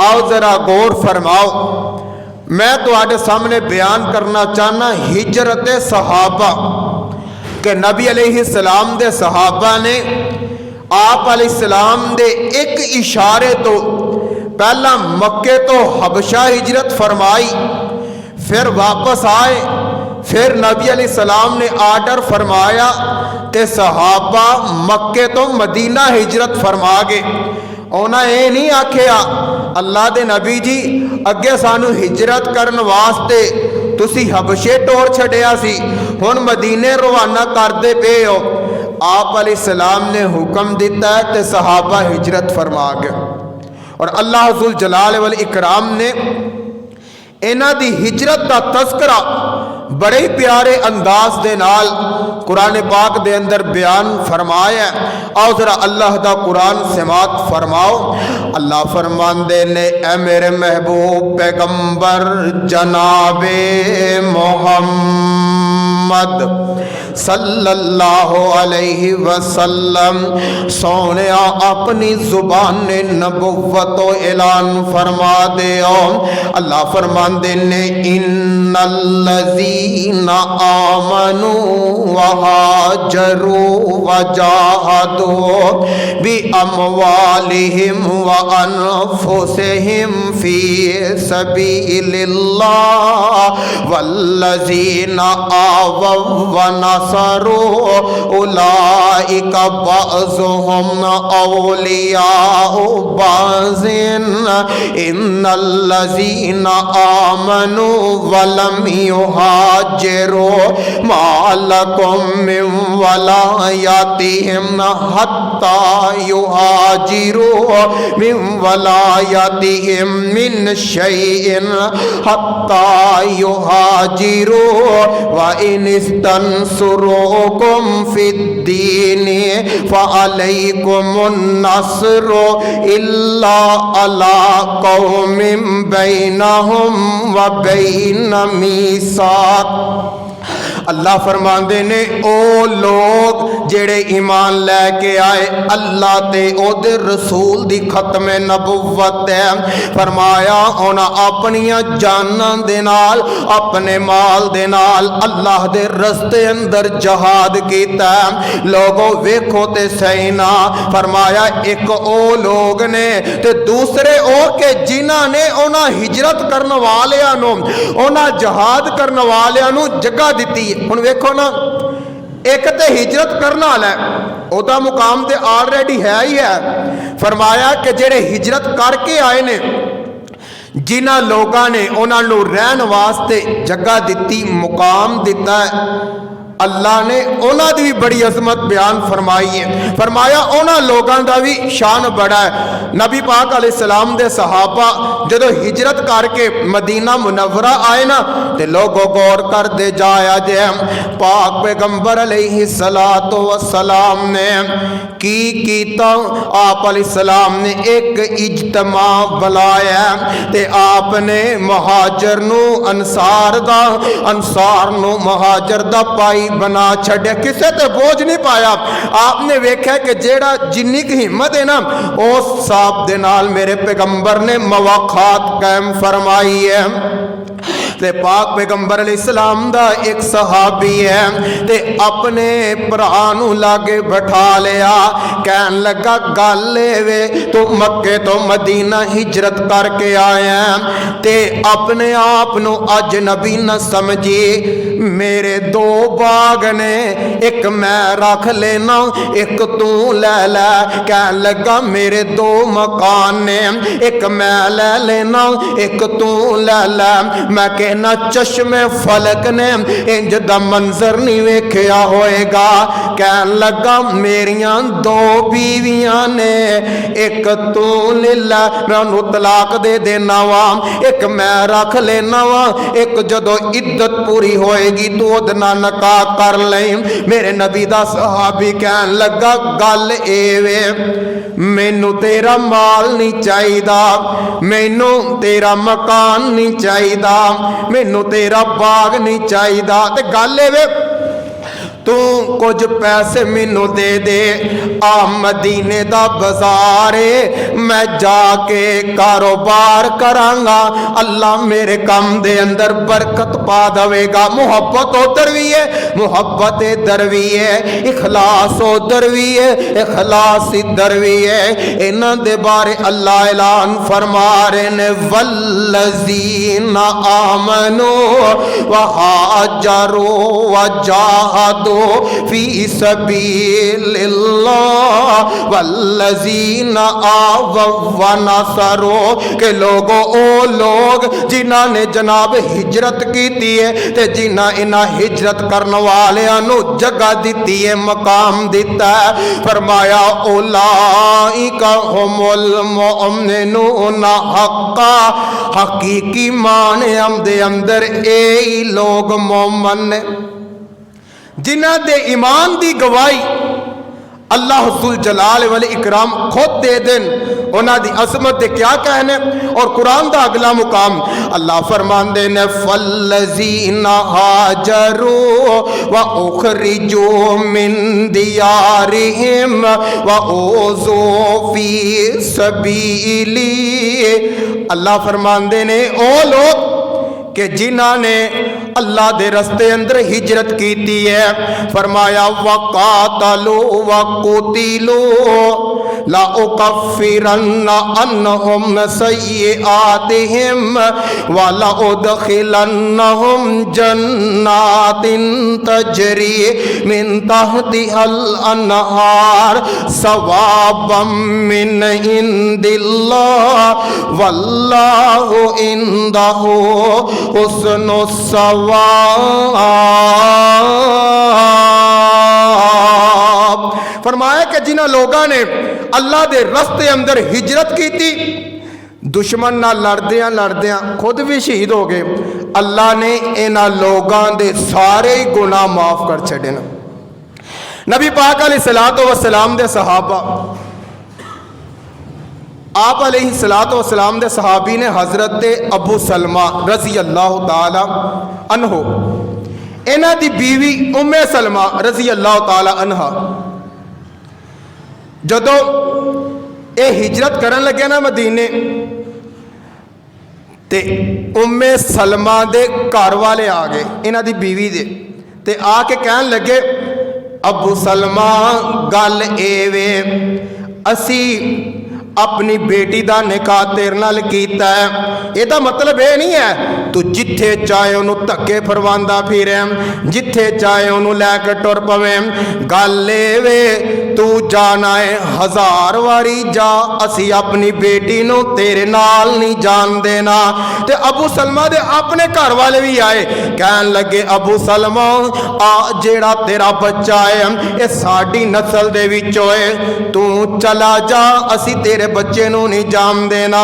आओ जरा गौर फरमाओ। मैं तुहाडे सामने बयान करना चाहना हिजरत सहाबा कि नबी अलैहिस्सलाम दे सहाबा ने आप अलैहिस्सलाम दे एक इशारे तो पहला मक्के तो हबशा हिजरत फरमाई, फिर वापस आए, फिर नबी अलैहिस्सलाम ने आर्डर फरमाया ते सहाबा मक्के तो मदीना हिजरत फरमा गए। उन्हें ये नहीं आख्या अल्लाह दे नबी जी अगे सानू हिजरत करन वास्ते तुसी हबशे टोर छड़िया सी, हुण मदीने रवाना करदे पे हो। आप अलैहिस्सलाम ने हुक्म दिता है ते सहाबा हिजरत फरमा गए। और अल्लाह जुल जलाल वल इकराम ने इन्हां दी हिजरत का तज़किरा बड़े ही प्यारे अंदाज दे नाल कुरान पाक दे अंदर बयान फरमाया। आओ जरा अल्लाह दा कुरान समात फरमाओ। अल्लाह फरमांदे ने ए मेरे महबूब पैगंबर जनाबे मोहम्मद सल्लल्लाहु अलैहि वसल्लम सोने अपनी जुबान नबुव्वत ऐलान फरमा दे। अल्लाह फरमांदे ने इन्नल्लज़ीना आमनू वहाजरू वजाहदू बि अमवालिहिम व अनफुसिहिम फी सबीलिल्लाह वल्लज़ीना आवव व नसरू उलाइका बअज़ुहुम औलियाउ बाज़िन इन्नल्लज़ीना आमनू वलम युहाजिरू मा लकुम मिन वलायतिहिम हत्ता युहाजिरू मिन वलायतिहिम मिन शैइन हत्ता युहाजिरू व इन इस्तंसुरुकुम फिद्दीनि फअलैकुमुन नस्रु इल्ला अला कौमिन बैनहुम व बैन मीसाक। अल्लाह फरमांदे ने ओ लोग जेड़े ईमान लैके आए अल्लाह ते ओदे रसूल दी खत्म नबुव्वत है। फरमाया उन्हां अपनियां जानां दे नाल अपने माल दे नाल अल्लाह दे रस्ते अंदर जहाद कीता। लोगों वेखो ते सही ना, फरमाया एक ओ लोग ने ते दूसरे ओ के जिन्हां ने उन्हां हिजरत करन वालियां नूं उन्हां जहाद करन वालियां नूं जगह दित्ती। हुण वेखो ना, एक तो हिजरत करने वाला है ओदा मुकाम तो ऑलरेडी है ही है। फरमाया कि जेड़े हिजरत करके आए ने जिन्हां लोगों ने उन्होंने रहन वास्ते जगह दी मुकाम दिता है अल्लाह ने उन्हों की भी बड़ी अजमत बयान फरमाई है। फरमाया उन्होंने लोगों का भी शान बड़ा है। नबी पाक अलैहिस्सलाम दे सहाबा जदों हिजरत करके मदीना मुनव्वरा आए ना तो लोगों गौर कर दे जाया जे पाक पैगंबर अलैहिस्सलातु वस्सलाम ने की कीता। आप अलैहिस्सलाम ने एक इज्तमा बुलाया ते आपने मुहाजिर नू अंसार नू मुहाजिर दा पाई बना छड़िया, किसे ते बोझ नहीं पाया। आपने वेख्या कि जेड़ा जिन्नी की हिम्मत है ना उस साहब दे नाल मेरे पैगंबर ने मवाखात कायम फरमाई है। ते पाक पैगंबर अलैहिस्सलाम दा एक सहाबी है ते अपने भरा नू लागे बैठा लिया, कहन लगा गल वे तू मक्के तो मदीना हिजरत करके आया ते अपने आप नू अजनबी न समझी। मेरे दो बाग ने, एक मैं रख लेना एक तू ले लै। कहन लगा मेरे दो मकान ने, एक मैं ले लेना एक तू ले लै। मैं कहना चश्मे फलक ने इंज दा मंजर नहीं वेख्या होएगा। कहन लगा मेरियां दो बीवियां ने, एक तू ले लै मैं उन्हें तलाक दे देना वा, एक मैं रख लेना वा, एक जदों इद्दत पूरी होएगी तू ओदे नाल निकाह कर ले। मेरे नबी दा सहाबी कहन लगा गल ए वे मैनू तेरा माल नहीं चाहिदा, मैनू तेरा मकान नहीं चाहिदा, मैनू तेरा बाग नहीं चाहिदा। ते गल ए वे तू कुछ पैसे मैनू दे दे, आ मदीने दा बाजार है, मैं जाके कारोबार करांगा, अल्लाह मेरे काम दे अंदर बरकत पा देगा। मुहब्बत उधर भी है, मुहब्बत इधर भी है, इखलास उधर भी है, इखलास इधर भी है। इन्हां दे बारे अल्लाह ऐलान फरमा रहे ने, वल्लज़ीना आमनू व हाजरू व जाहदू फी सबीलिल्लाह वल्लज़ीना आवव व नसरू, के लोगों ओ लोग जिन्हां ने जनाब हिजरत की है ते जिन्हां इन्हां हिजरत करने वालियां नू जगह दी है, मकाम दिता है। फरमाया उलाइका हुमुल मुमिनूना हक्का, हकीकी मान दे अंदर यही लोग मोमन ने जिन्हां दे ईमान दी गवाही अल्लाह जुल जलाल वल इकराम खुद दे देन, उन्हां दी अजमत दे क्या कहने। और कुरान दा अगला मुकाम अल्लाह फरमांदे ने, फल्लज़ीना हाजरू व उखरिजू मिन दियारिहिम व ओज़ू फी सबीली। अल्लाह फरमांदे ने ओ लोग कि जिन्हां ने अल्लाह दे रस्ते अंदर हिजरत की है, फरमाया वकातलू वकुतिलू ला उकफ्फिरन्ना अन्नहुम सय्यिआतिहिम व ला उदखिलन्नहुम जन्नातिन तजरी मिन तहतिहल अन्हार सवाबम मिन इंदिल्लाह वल्लाहु इंदहु हुस्नुस सवाब। फरमाया कि जिन्हां लोगों ने अल्लाह दे रस्ते अंदर हिजरत की थी, दुश्मन नाल लड़दियां लड़दियां खुद भी शहीद हो गए, अल्लाह ने इन्हां लोगों के सारे ही गुनाह माफ कर छड़े। नबी पाक अलैहिस्सलातु वस्सलाम दे सहाबा, आप अलैहिस्सलातु वस्सलाम दे सहाबी ने हजरत अबू सलमा रजी अल्लाह ताला अन्हो, इन्हां दी बीवी उम्मे सलमा रजी अल्लाह ताला अन्हा, जदों ये हिजरत करन लगे ना मदीने, ते उम्मे सलमा दे घर वाले आ गए इन्हां दी बीवी दे, ते आके कहन लगे अबू सलमा गल एवे, असी अपनी बेटी का निकाह तेरे नाल कीता है, ਇਹਦਾ मतलब ये नहीं है तू जिथे चाहे उन्होंने धक्के फरवांदा फिरे, जिथे चाहे उन्होंने लैके टुर पवे। गल वे तू जाना है 1000 वारी जा, असी अपनी बेटी नू तेरे नाल नहीं जान देना। ते अबू सलमा दे अपने घर वाले भी आए, कहन लगे अबू सलमा आ जेड़ा तेरा बच्चा है ये साडी नस्ल दे विचों है, तू चला जा, असी तेरे बच्चे नू नहीं जान देना,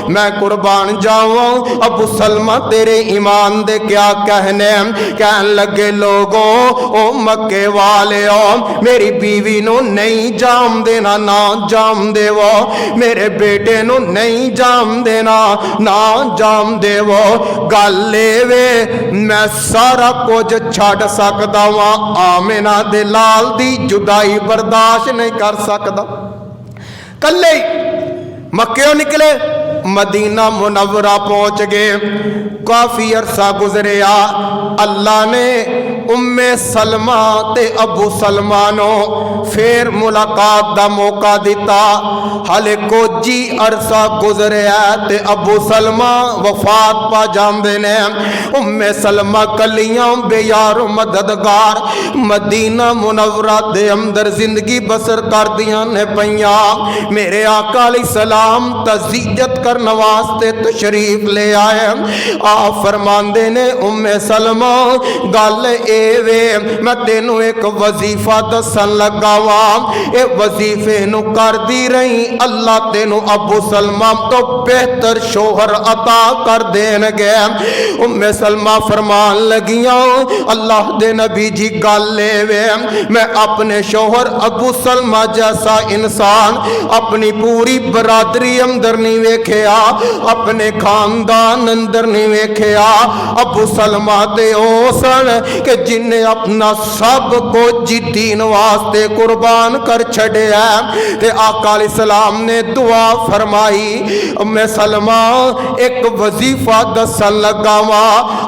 मैं कुर्बान जावां। अबू सलमा तेरे ईमान दे क्या कहने। कहन लगे लोगों ओ मक्के वाले ओ, मेरी बीवी नू नहीं जाम देना, ना जाम देवो, मेरे बेटे नू नहीं जाम देना, ना जाम देवो। गल वे मैं सारा कुछ छड़ सकदा वां, आमिना दे लाल दी जुदाई बर्दाश्त नहीं कर सकदा। कल्ले मक्के निकले, मदीना मुनव्वरा पहुंच गए, काफी अरसा गुजरिया, अल्लाह ने उम्मे सलमा ते अबू सलमा नो फिर मुलाकात दा मौका दिता। हाले कोजी अरसा गुजरिया ते अबू सलमा वफात पा जांदे ने। उम्मे सलमा कलियां बेयार मददगार मदीना मुनव्वरा दे अंदर जिंदगी बसर कर दियां ने पईयां। मेरे आका अलैहिस्सलाम तज़ियत करने वास्ते तशरीफ ले आए। आप फरमांदे ने उम्मे सलमा गल वे मैं तेनू एक वजीफा दसन लगा वा, ये वजीफे नू करदी रही, अल्लाह तेनू अबू सलमा तो बेहतर शोहर अता कर देणगे। उम्मे सलमा फरमान लगियां अल्लाह दे नबी जी गल वे मैं अपने शोहर अबू सलमा जैसा इंसान अपनी पूरी बरादरी अंदर नहीं वेख्या, अपने खानदान अंदर नहीं वेख्या। अबू सलमा ते ओ सन के जिन्हें अपना सब कुछ दीन वास्ते कुर्बान कर छड़िया। ते आका अलैहिस्सलाम ने दुआ फरमाई, मैं सलमा एक वजीफा दसन लगा वा,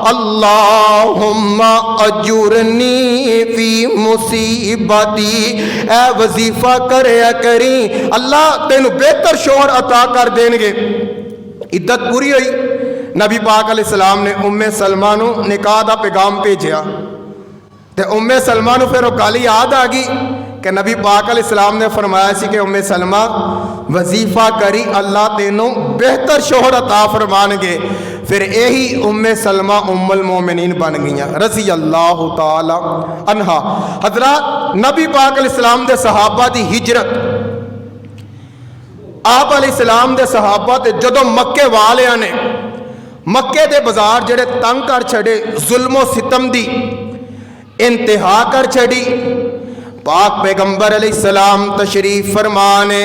अल्लाहुम्मा अजुरनी फी मुसीबती, ए वजीफा करया करी, अल्लाह तेन बेहतर शोहर अता कर देंगे। इद्दत पूरी हुई, नबी पाक अलैहिस्सलाम ने उम्मे सलमा नू निकाह दा पैगाम भेजिया। ते उम्मे सलमा नू फिर गल याद आ गई कि नबी पाक अलैहिस्सलाम ने फरमाया सी कि उम्मे सलमा वजीफा करी, अल्लाह तेनों बेहतर शोहर अता फरमानगे। फिर यही उम्मे सलमा उम्मुल मोमिनीन बन गई रज़ी अल्लाह तआला अन्हा। हज़रात, नबी पाक अलैहिस्सलाम दे सहाबा दी हिजरत, आप अलैहिस्सलाम दे सहाबा ते जदों मक्के वालियां ने मक्के दे बाजार जड़े तंग कर छड़े, जुल्मो सितम दी इंतहा कर छड़ी, पाक पैगंबर अलैहिस्सलाम तशरीफ फरमाने,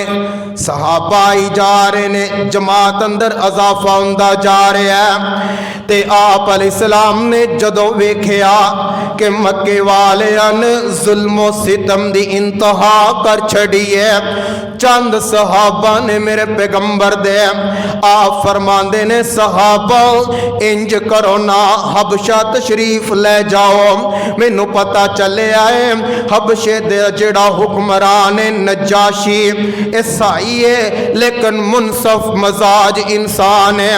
सहाबा आई जा रहे ने, जमात अंदर अजाफा हुंदा जा रहा है। ते आप अलैहिस्सलाम ने जदों वेख्या कि मक्के वालियां ने जुल्मो सितम दी इंतहा कर छड़ी है, चंद सहाबा ने मेरे पैगंबर दे आप फरमांदे ने, सहाबा इंज करो ना, हबशा तशरीफ ले जाओ, मैनू पता चले आए हबशे दे जेड़ा हुक्मरान नजाशी ईसाई है, लेकिन मुनसफ मजाज इंसान है।